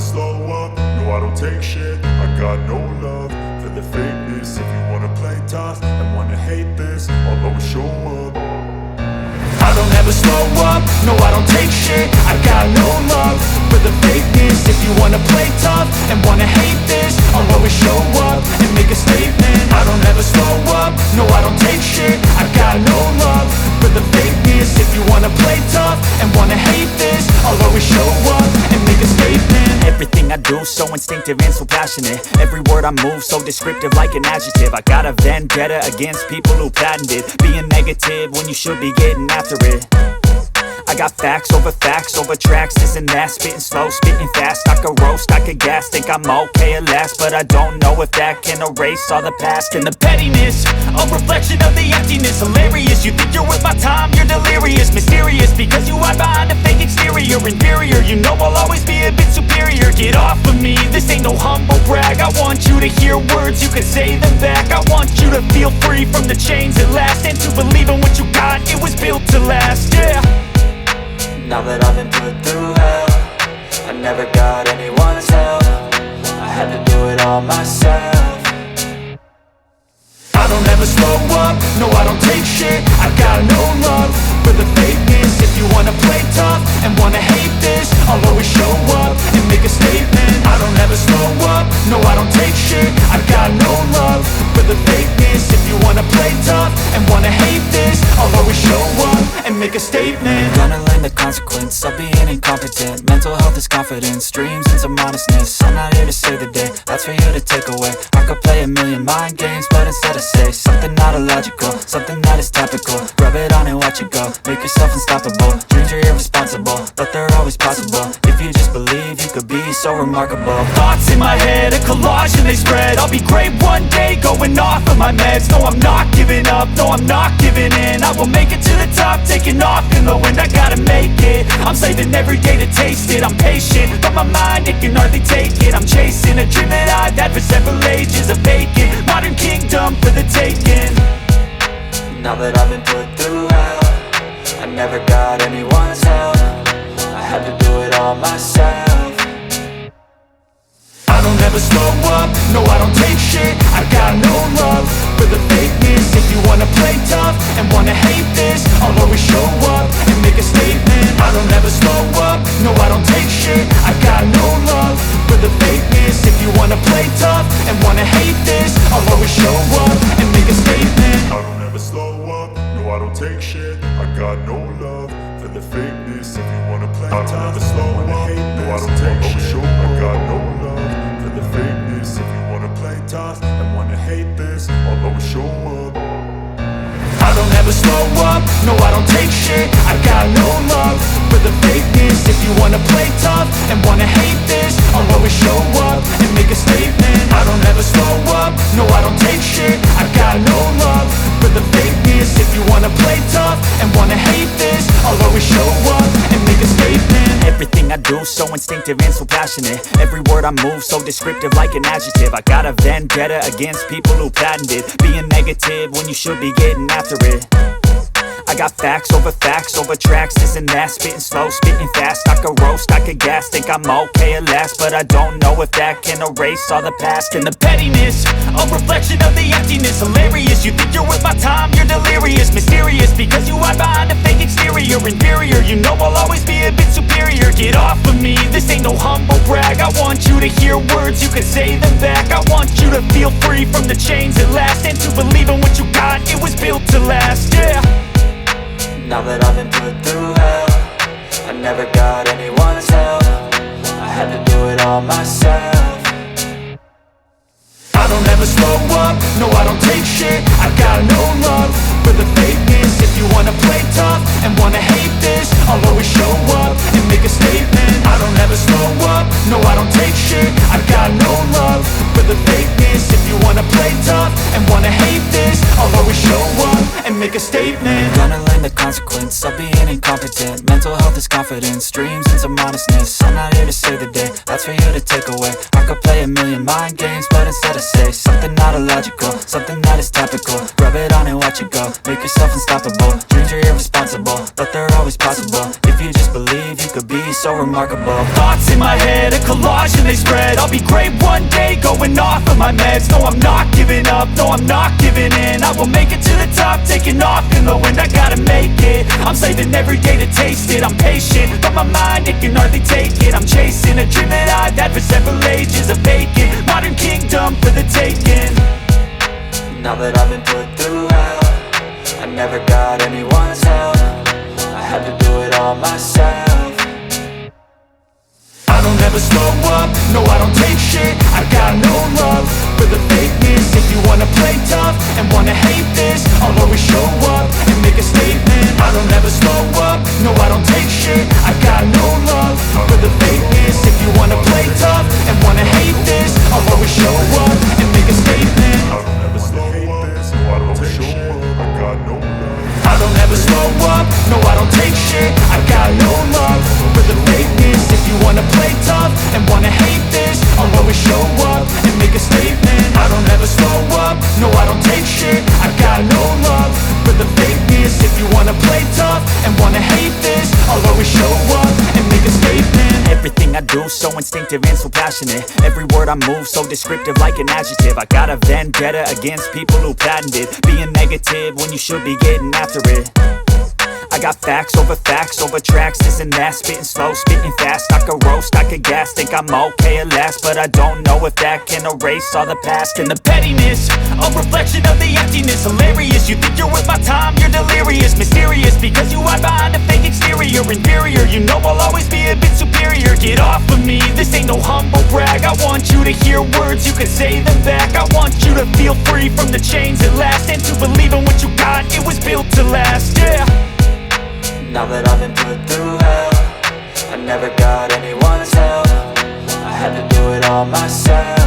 slow up, no I don't take shit. I got no love for the fakeness. If you wanna play tough and wanna hate this, I'll always show up. I don't ever slow up, no I don't take shit. I got no love for the fakeness. If you wanna play tough and wanna hate this, I'll always show up and make a statement. I don't ever slow up, no I don't take shit. I got no love for the fakeness. If you wanna play tough and wanna hate this, I'll always show up and make a statement. Everything I do so instinctive and so passionate. Every word I move so descriptive like an adjective. I got a vendetta against people who patented being negative when you should be getting after it. I got facts over tracks, this and that. Spitting slow, spitting fast, I could roast, I could gas. Think I'm okay at last, but I don't know if that can erase all the past. And the pettiness, a reflection of the emptiness. Hilarious, you think you're worth my time, you're delirious. Mysterious, because you hide behind a fake exterior. Inferior, you know I'll always be a bit superior. Get off of me, this ain't no humble brag. I want you to hear words, you can say them back. I want you to feel free from the chains at last, and to believe in what you got, it was built to last, yeah. Now that I've been put through hell, I never got anyone's help. I had to do it all myself. I don't ever slow up, no I don't take shit. I got no love for the fakeness. If you wanna play tough and wanna hate this, I'll always show up and make a statement. I don't ever slow up, no I don't take shit. I got no love for the fakeness. If you wanna play tough and wanna hate this, I'll always show up and make a statement. Gonna learn the consequence of being incompetent. Mental health is confidence, dreams and some honestness. I'm not here to save the day, that's for you to take away. I could play a million mind games, but instead I say something not illogical, something that is topical. Rub it on and watch it go, make yourself unstoppable. Dreams are irresponsible, but they're always possible. If you just believe, you could be so remarkable. Thoughts in my head, a collage and they spread. I'll be great one day, going off of my meds. No, I'm not giving up, no, I'm not giving in. I will make it to the top, taking off in the wind. I gotta make it, I'm saving every day to taste it. I'm patient, but my mind, it can hardly take it. I'm chasing a dream that I've had for several ages. A vacant, modern kingdom for the taking. Now that I've been put through hell, I never got anyone's help. I had to do it all myself. I don't ever slow up, no I don't take shit. I got no love for the fakeness. If you wanna play tough and wanna hate this, I'll always show up and make a statement. I don't ever slow up, no I don't take shit. I got no love for the fakeness. If you wanna play tough and wanna hate this, I'll always show up and make a statement. I don't ever slow up, no I don't take shit. I got no love for the fakeness. If you wanna play tough, I don't ever slow up, no I don't take shit. I got no love for the fakeness. If you wanna play tough and wanna hate this, I'll always show up. I don't ever slow up, no I don't take shit. I got no love for the fakeness. If you wanna play tough and wanna hate this, I'll always show up and make a statement. I don't ever slow up, no I don't take shit. I got no love for the fakeness. If you wanna play tough and wanna hate this, I'll always show up and make a statement. Everything I do so instinctive and so passionate. Every word I move so descriptive like an adjective. I got a vendetta against people who patented being negative when you should be getting after it. I got facts over tracks, this and that. Spitting slow, spitting fast, I could roast, I could gas. Think I'm okay at last, but I don't know if that can erase all the past. And the pettiness, a reflection of the emptiness. Hilarious, you think you're worth my time, you're delirious. Mysterious, because you hide behind a fake exterior. Inferior, you know I'll always be a bit superior. Get off of me, this ain't no humble brag. I want you to hear words, you can say them back. I want you to feel free from the chains at last, and to believe in what you got, it was built to last, yeah. Now that I've been put through hell, I never got anyone's help. I had to do it all myself. I don't ever slow up, no I don't take shit. I got no love for the fakeness. If you wanna play tough and wanna hate this, I'll always show up and make a statement. I don't ever slow up, no I don't take shit. I got no love for the fakeness. If you wanna play tough and wanna hate this, I'll always show up and make a statement. Gonna learn the consequence of being incompetent. Mental health is confidence, dreams and some honestness. I'm not here to save the day, that's that's for you to take away. I could play a million mind games, but instead I say something not illogical, something that is topical. Rub it on and watch it go, make yourself unstoppable. Dreams are irresponsible, but they're always possible. If you just believe, you could be so remarkable. Thoughts in my head, a collage and they spread. I'll be great one day, going off of my meds. No, I'm not giving up, no, I'm not giving in. I will make it to the top, taking off in the wind. I gotta make it, I'm saving every day to taste it. I'm patient, but my mind, it can hardly take it. I'm chasing a dream that I've had for several ages. A vacant, modern kingdom for the taking. Now that I've been put through hell, I never got anyone's help. I had to do it all myself. I don't ever slow up, no I don't take shit. I got no love for the fakeness. If you wanna play tough and wanna hate this, I'll always show up and make a statement. I don't ever slow up, no I don't take shit. I got no love for the fakeness. If you wanna play tough and wanna hate this, I'll always show up and make a statement. I don't ever slow up, no I don't take shit. I got no love. I don't ever slow up, no I don't take shit. I got no love for the fakeness. If you wanna play tough and wanna hate this, I'll always show up and make a statement. I don't ever slow up, no I don't take shit. I got no love for the fakeness. If you wanna play tough and wanna hate this, I'll always show up and make a statement. Everything I do so instinctive and so passionate. Every word I move so descriptive like an adjective. I got a vendetta against people who patented being negative when you should be getting after it. I got facts over tracks, this and that. Spitting slow, spitting fast. I could roast, I could gas. Think I'm okay at last, but I don't know if that can erase all the past. And the pettiness, a reflection of the emptiness. Hilarious, you think you're worth my time, you're delirious. Mysterious, because you hide behind a fake exterior. Inferior, you know I'll always be a bit superior. Get off of me, this ain't no humble brag. I want you to hear words, you can say them back. I want you to feel free from the chains at last, and to believe in what you got, it was built to last, yeah. Now that I've been put through hell, I never got anyone's help. I had to do it all myself.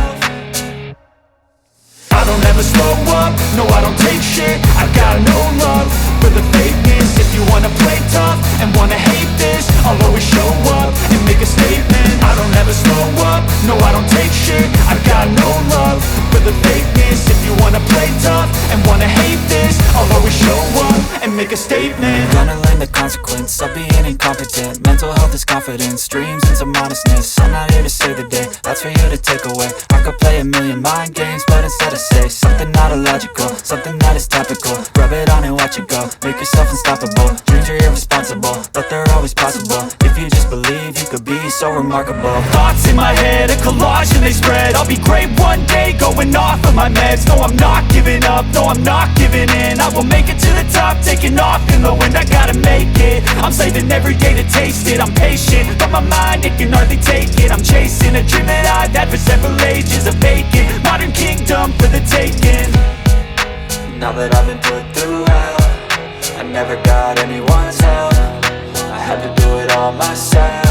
I don't ever slow up, no I don't take shit. I got no love for the fakeness. If you wanna play tough and wanna hate this, I'll always show up and make a statement. I don't ever slow up, no I don't take shit. I got no love for the fakeness. If you wanna play tough and wanna hate this, I'll always show up and make a statement. Gonna learn the consequence of being incompetent. Mental health is confidence, dreams and some modestness. I'm not here to save the day, that's for you to take away. I could play a million mind games, but instead I say something not illogical, something that is topical. Rub it on and watch it go, make yourself unstoppable. Dreams are irresponsible, but they're always possible. If you just believe, you could be so remarkable. Thoughts in my head, a collage and they spread. I'll be great one day, going off of my meds. No, I'm not giving up, no, I'm not giving in. I will make it to the top, taking off in the wind. I gotta make it, I'm saving every day to taste it. I'm patient, but my mind, it can hardly take it. I'm chasing a dream that I've had for several ages. A vacant, modern kingdom for the taking. Now that I've been put through hell, I never got anyone's help. I had to do it all myself.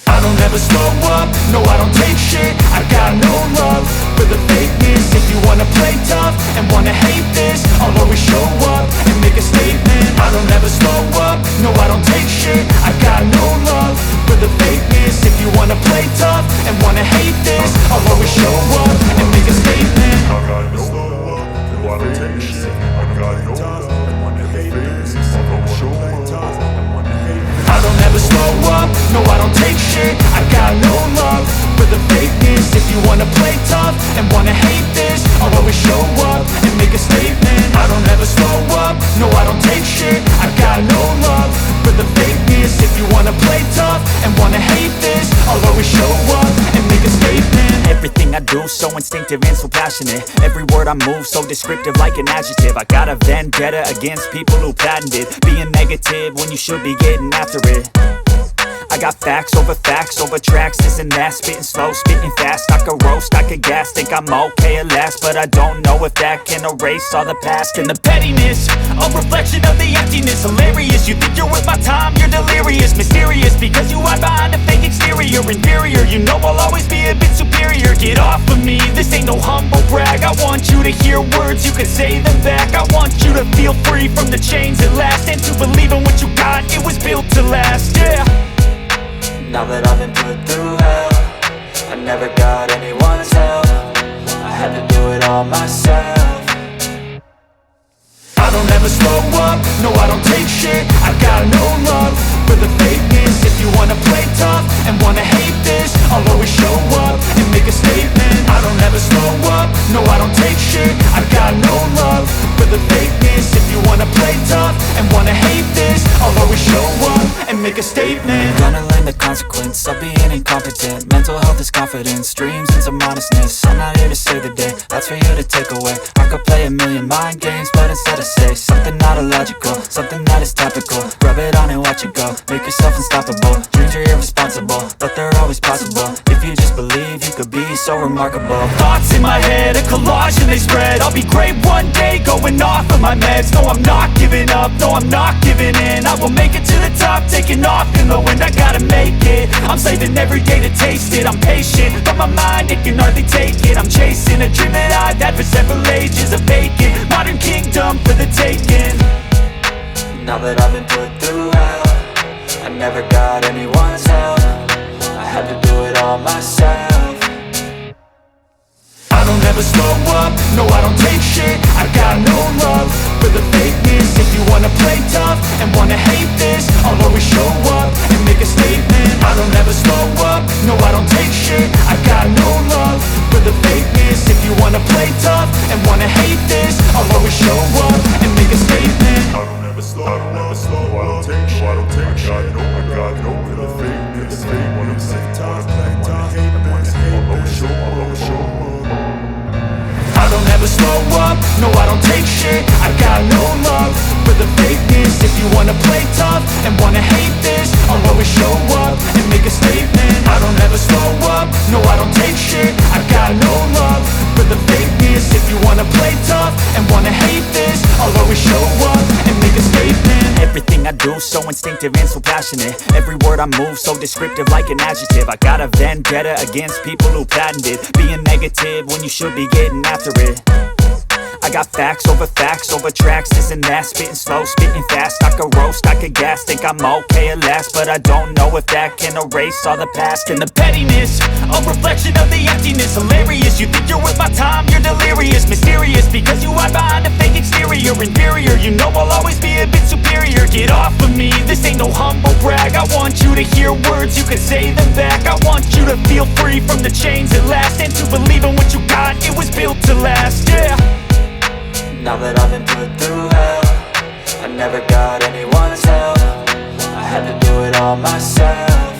I don't ever slow up, no I don't take shit. I got no love for the fakeness. If you wanna play tough and wanna hate this, I'll always show up and make a statement. I don't ever slow up, no I don't take shit. I got no love for the fakeness. If you wanna play tough and wanna hate this, I'll always show up and make a statement. I got no love, no I don't take shit. I got no love, wanna hate this. I don't show up, wanna hate this. I don't ever slow up, no I don't take shit. I got no love for the fakeness. If you wanna play tough and wanna hate this, I'll always show up and make a statement. I don't ever slow up, no I don't take shit. I got no love for the fakeness. If you wanna play tough and wanna hate this, I'll always show up and make a statement. Everything I do so instinctive and so passionate. Every word I move so descriptive like an adjective. I got a vendetta against people who patented being negative when you should be getting after it. I got facts over tracks, this and that. Spitting slow, spitting fast. I could roast, I could gas. Think I'm okay at last, but I don't know if that can erase all the past. And the pettiness, a reflection of the emptiness. Hilarious, you think you're worth my time, you're delirious. Mysterious, because you hide behind a fake exterior. Inferior, you know I'll always be a bit superior. Get off of me, this ain't no humble brag. I want you to hear words, you can say them back. I want you to feel free from the chains at last, and to believe in what you got, it was built to last, yeah. Now that I've been put through hell, I never got anyone's help. I had to do it all myself. I don't ever slow up, no I don't take shit. I got no love for the fakeness. If you wanna play tough and wanna hate this, I'll always show up and make a statement. I don't ever slow up, no I don't take shit. I got no love for the fakeness. If you wanna play tough and wanna hate this, I'll always show up and make a statement. Gonna learn the consequence of being incompetent. Mental health is confidence, dreams and some honestness. I'm not here to save the day, that's for you to take away. I could play a million mind games, but instead I say something not illogical, something that is topical. Rub it on and watch it go, make yourself unstoppable. Dreams are irresponsible, but they're always possible. If you just believe, you could be so remarkable. Thoughts in my head, a collage and they spread. I'll be great one day, going off of my meds. No, I'm not giving up, no, I'm not giving in. I will make it to the top, taking off in the wind. I gotta make it, I'm saving every day to taste it. I'm patient, but my mind, it can hardly take it. I'm chasing a dream that I've had for several ages. A vacant, modern kingdom for the taking. Now that I've been put through hell, I never got anyone's help. I had to do it all myself. I don't ever slow up, no I don't take shit. I got no love for the fakeness. If you wanna play tough and wanna hate this, I'll always show up and make a statement. I don't ever slow up, no I don't take shit. I got no love for the fakeness. If you wanna play tough and wanna hate this, I'll always show up and make a statement. I don't ever slow, I don't ever slow, I don't take shit. I don't take shit. I got no for the fakeness. If you wanna play tough, hate this, I'll always show up. I don't ever slow up, no I don't take shit. I got no love for the fakeness. If you wanna play tough and wanna hate this, I'll always show up and make a statement. I don't ever slow up, no I don't take shit. I got no love for the fakeness. If you wanna play tough and wanna hate this, I'll always show up and make a statement. Everything I do so instinctive and so passionate. Every word I move so descriptive like an adjective. I got a vendetta against people who patented being negative when you should be getting after it. I got facts over tracks, this and that. Spitting slow, spitting fast. I could roast, I could gas. Think I'm okay at last, but I don't know if that can erase all the past. And the pettiness, a reflection of the emptiness. Hilarious, you think you're worth my time, you're delirious. Mysterious, because you hide behind a fake exterior. Inferior, you know I'll always be a bit superior. Get off of me, this ain't no humble brag. I want you to hear words, you can say them back. I want you to feel free from the chains at last, and to believe in what you got, it was built to last, yeah. Now that I've been put through hell, I never got anyone's help. I had to do it all myself.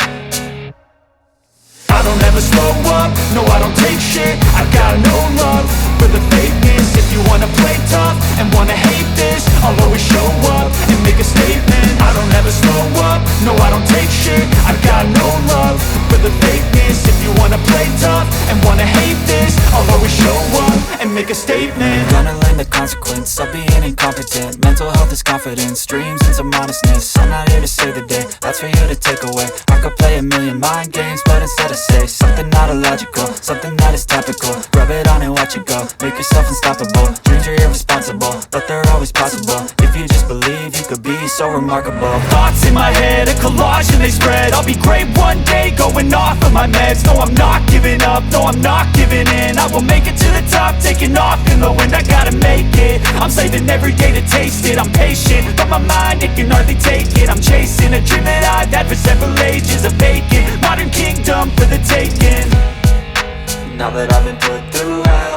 I don't ever slow up, no I don't take shit. I got no love for the fakeness. If you wanna play tough and wanna hate this, I'll always show up and make a statement. I don't ever slow up, no I don't take shit. I got no love for the fakeness. If you wanna play tough and wanna hate this, I'll always show up and make a statement. Gonna learn the consequence of being incompetent. Mental health is confidence, dreams and some honestness. I'm not here to save the day, that's for you to take away. I could play a million mind games, but instead I say something not illogical, something that is topical. Rub it on and watch it go, make yourself unstoppable. Dreams are irresponsible, but they're always possible. If you just believe, you could be so remarkable. Thoughts in my head, a collage and they spread. I'll be great one day, going off of my meds. No, I'm not giving up, no, I'm not giving in. I will make it to the top, taking off in the wind. I gotta make it, I'm saving every day to taste it. I'm patient, but my mind, it can hardly take it. I'm chasing a dream that I've had for several ages. A vacant, modern kingdom for the taking. Now that I've been put through hell,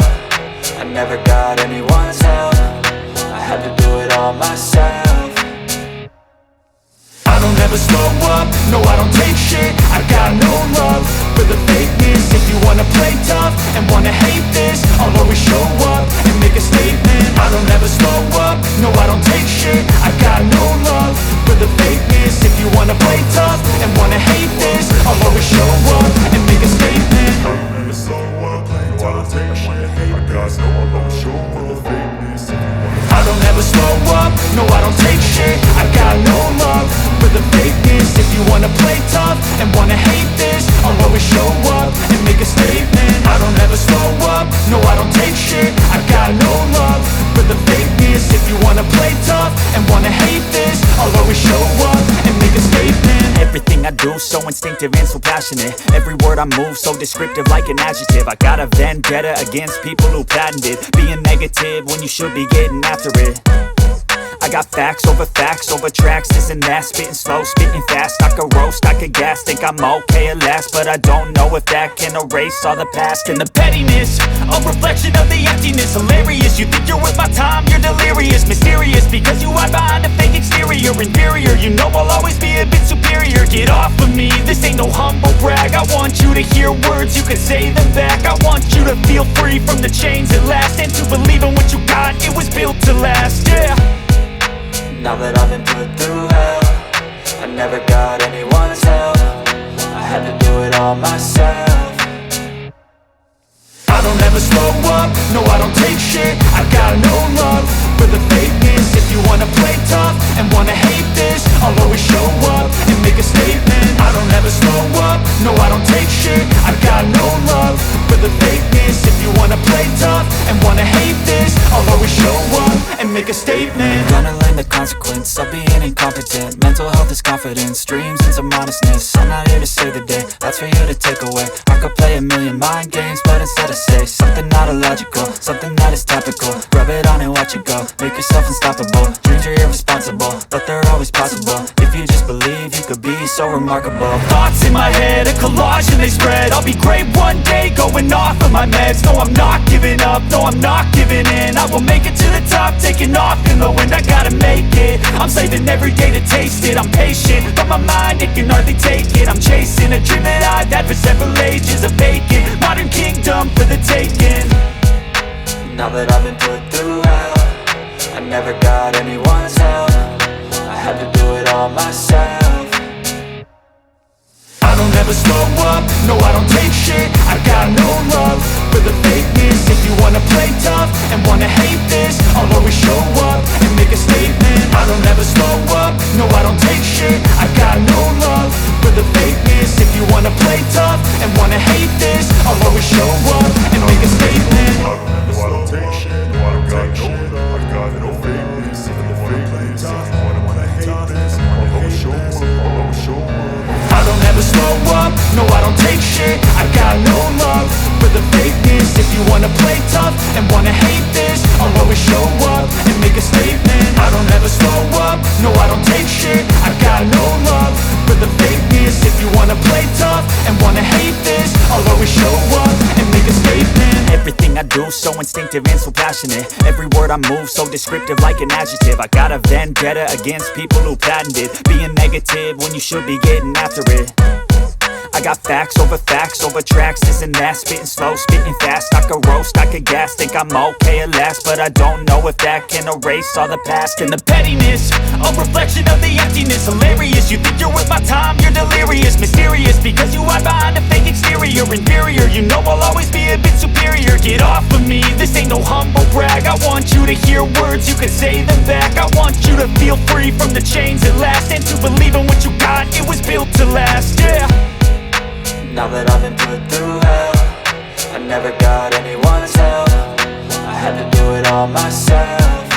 I never got anyone's help. I had to do it all myself. I don't ever slow up, no I don't take shit. I got no love for the fakeness. If you wanna play tough and wanna hate this, I'll always show up and make a statement. I don't ever slow up, no I don't take shit. I got no love for the fakeness. If you wanna play tough and wanna hate this, I'll always show up and make a statement. I don't ever slow up, do, so instinctive and so passionate. Every word I move, so descriptive like an adjective. I got a vendetta against people who patented being negative when you should be getting after it. I got facts over tracks, this and that. Spitting slow, spitting fast, I could roast, I could gas. Think I'm okay at last, but I don't know if that can erase all the past. And the pettiness, a reflection of the emptiness. Hilarious, you think you're worth my time, you're delirious. Mysterious, because you hide behind a fake exterior. Inferior, you know I'll always be a bit superior. Get off of me, this ain't no humble brag. I want you to hear words, you can say them back. I want you to feel free from the chains at last, and to believe in what you got, it was built to last, yeah. Now that I've been put through hell, I never got anyone's help. I had to do it all myself. I don't ever slow up, no I don't take shit. I got no love for the fakeness. If you wanna play tough and wanna hate this, I'll always show up and make a statement. I don't ever slow up, no I don't take shit. I got no love for the fakeness. If you wanna play tough and wanna hate this, I'll always show up and make a statement. Gonna learn the consequence of being incompetent. Mental health is confidence, dreams into modestness. I'm not here to save the day, that's for you to take away. I could play a million mind games, but instead I say something not illogical, something that is topical. Rub it on and watch it go, make yourself unstoppable. Dreams are irresponsible, but they're always possible. If you just believe, you could be so remarkable. Thoughts in my head, a collage and they spread. I'll be great one day, going off of my meds. No, I'm not giving up, no, I'm not giving in. I will make it to the top, taking off in the wind. I gotta make it, I'm saving every day to taste it. I'm patient, but my mind, it can hardly take it. I'm chasing a dream that I've had for several ages. A vacant, modern kingdom for the taking. Now that I've been put through hell, I never got anyone's help. I had to do it all myself. I don't ever slow up, no I don't take shit. I got no love for the fakeness. If you wanna play tough and wanna hate this, I'll always show up and make a statement. I don't ever slow up, no I don't take shit. I got no love for the fakeness. If you wanna play tough and wanna hate this, I'll always show up and make a statement. I don't take shit, no I don't got no love, I got no fakeness. If you wanna play tough, wanna hate this, I'll always show up, I'll always show up. I don't ever slow up, no I don't take shit. I got no love for the fakeness. If you wanna play tough and wanna hate this, I'll always show up and make a statement. I don't ever slow up, no I don't take shit. I got no love for the fakeness. If you wanna play tough and wanna hate this, I'll always show up and make a statement. Everything I do, so instinctive and so passionate. Every word I move, so descriptive like an adjective. I got a vendetta against people who patented being negative when you should be getting after it. I got facts over tracks, this and that. Spitting slow, spitting fast, I could roast, I could gas. Think I'm okay at last, but I don't know if that can erase all the past. And the pettiness, a reflection of the emptiness. Hilarious, you think you're worth my time, you're delirious. Mysterious, because you hide behind a fake exterior. Inferior, you know I'll always be a bit superior. Get off of me, this ain't no humble brag. I want you to hear words, you can say them back. I want you to feel free from the chains at last, and to believe in what you got, it was built to last, yeah. Now that I've been put through hell, I never got anyone's help. I had to do it all myself.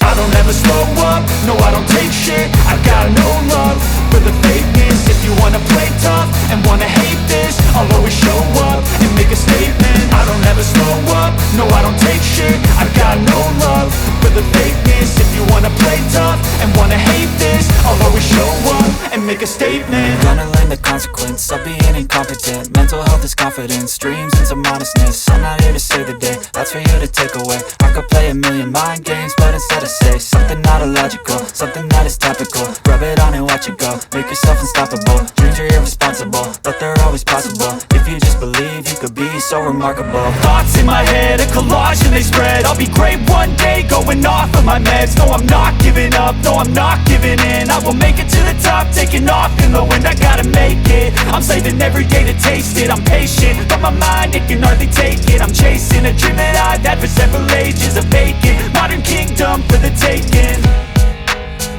I don't ever slow up, no I don't take shit. I got no love for the fakeness. If you wanna play tough and wanna hate this, I'll always show up and make a statement. I don't ever slow up, no I don't take shit. I got no love for the fakeness. If you wanna play tough and wanna hate this, I'll always show up and make a statement. Gonna learn the consequence of being incompetent. Mental health is confidence, dreams into modestness. I'm not here to save the day, that's for you to take away. I could play a million mind games, but instead I say something not illogical, something that is topical. Rub it on and watch it go, make yourself unstoppable. Dreams are irresponsible, but they're always possible. If you just believe, you could be so remarkable. Thoughts in my head, a collage and they spread. I'll be great one day, going off of my meds. No, I'm not giving up, no, I'm not giving in. I will make it to the top, taking off in the wind. I gotta make it, I'm saving every day to taste it. I'm patient, but my mind, it can hardly take it. I'm chasing a dream that I've had for several ages. A vacant, modern kingdom for the taking.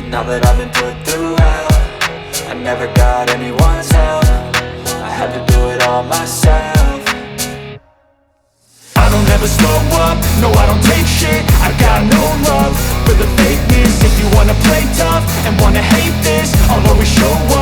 Now that I've been put through hell, I never got anyone's help. I had to do it all myself. I don't ever slow up, no I don't take shit. I got no love for the fakeness. If you wanna play tough and wanna hate this, I'll always show up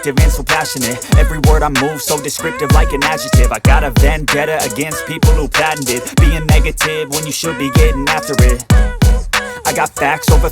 instinctive and so passionate. Every word I move so descriptive like an adjective. I got a vendetta against people who patented being negative when you should be getting after it. I got facts over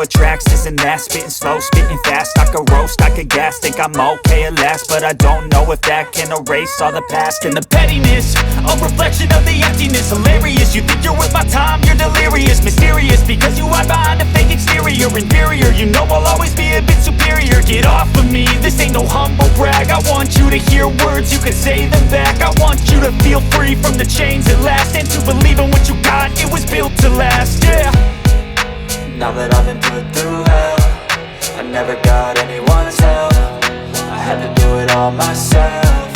tracks, this and that. Spitting slow, spitting fast, I could roast, I could gas. Think I'm okay at last, but I don't know if that can erase all the past. And the pettiness, a reflection of the emptiness. Hilarious, you think you're worth my time, you're delirious. Mysterious, because you hide behind a fake exterior. Inferior, you know I'll always be a bit superior. Get off of me, this ain't no humble brag. I want you to hear words, you can say them back. I want you to feel free from the chains at last, and to believe in what you got, it was built to last, yeah. Now that I've been put through hell, I never got anyone's help. I had to do it all myself.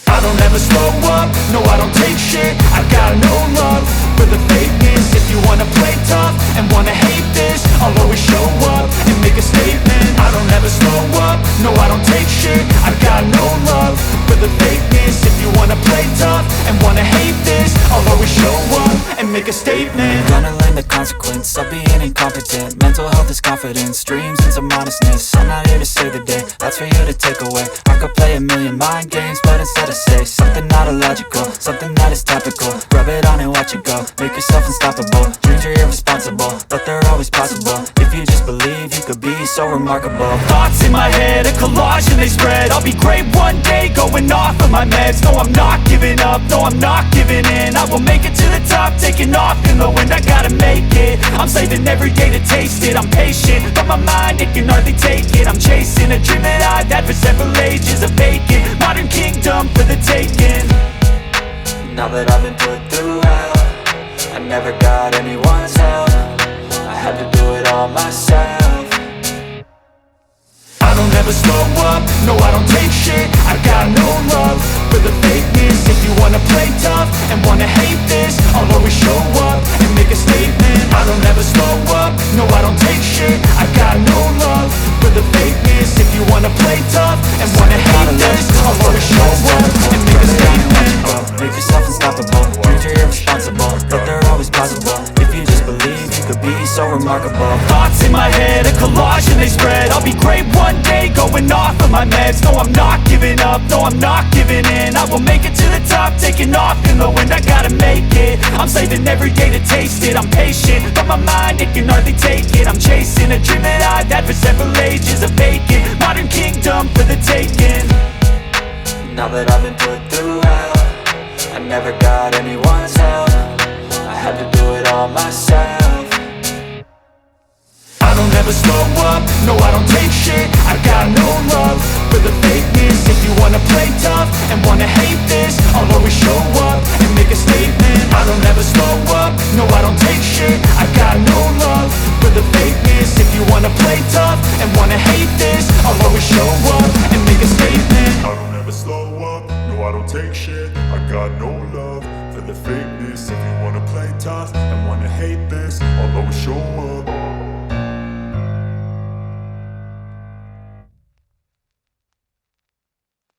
I don't ever slow up, no I don't take shit. I got no love for the fakeness. If you wanna play tough and wanna hate this, I'll always show up and make a statement. I don't ever slow up, no I don't take shit. I got no love for the fakeness. If you wanna play tough and wanna hate this, I'll always show up and make a statement. Gonna learn the consequence of being incompetent. Mental health is confidence, dreams into modestness. I'm not here to save the day, that's for you to take away. I could play a million mind games, but instead I say something not illogical, something that is topical. Rub it on and watch it go, make yourself unstoppable. Dreams are irresponsible, but they're always possible. If you just believe, you could be so remarkable. Thoughts in my head, a collage and they spread. I'll be great one day, going off of my meds. No, I'm not giving up, no, I'm not giving in. I will make it to the top, taking off in the wind. I gotta make it, I'm saving every day to taste it. I'm patient, but my mind, it can hardly take it. I'm chasing a dream that I've had for several ages. A vacant, modern kingdom for the taking. Now that I've been put through hell, I never got anyone's help. I had to do it all myself. I don't ever slow up, no I don't take shit. I got no love for the fakeness. If you wanna play tough and wanna hate this, I'll always show up and make a statement. I don't ever slow up, no I don't take shit. I got no love for the fakeness. If you wanna play tough and wanna hate this, I'll always show up and make a statement. Make yourself unstoppable, dreams are irresponsible, but they're always possible. If you just believe, you could be so remarkable. Thoughts in my head, a collage and they spread. I'll be great one day, going off of my meds. No, I'm not giving up, no, I'm not giving in. I will make it to the top, taking off in the wind. I gotta make it, I'm saving every day to taste it. I'm patient, but my mind, it can hardly take it. I'm chasing a dream that I've had for several ages. A vacant, modern kingdom for the taking. Now that I've been put through hell, I never got anyone's help. I had to do it all myself. I don't ever slow up, no I don't take shit. I got no love for the fakeness. If you wanna play tough and wanna hate this, I'll always show up and make a statement. I don't ever slow up, no I don't take shit. I got no love for the fakeness. If you wanna play tough and wanna hate this, I'll always show up and make a statement. I don't ever slow up, no I don't take shit. I got no love for the fakeness. If you wanna play tough and wanna hate this, I'll always show up.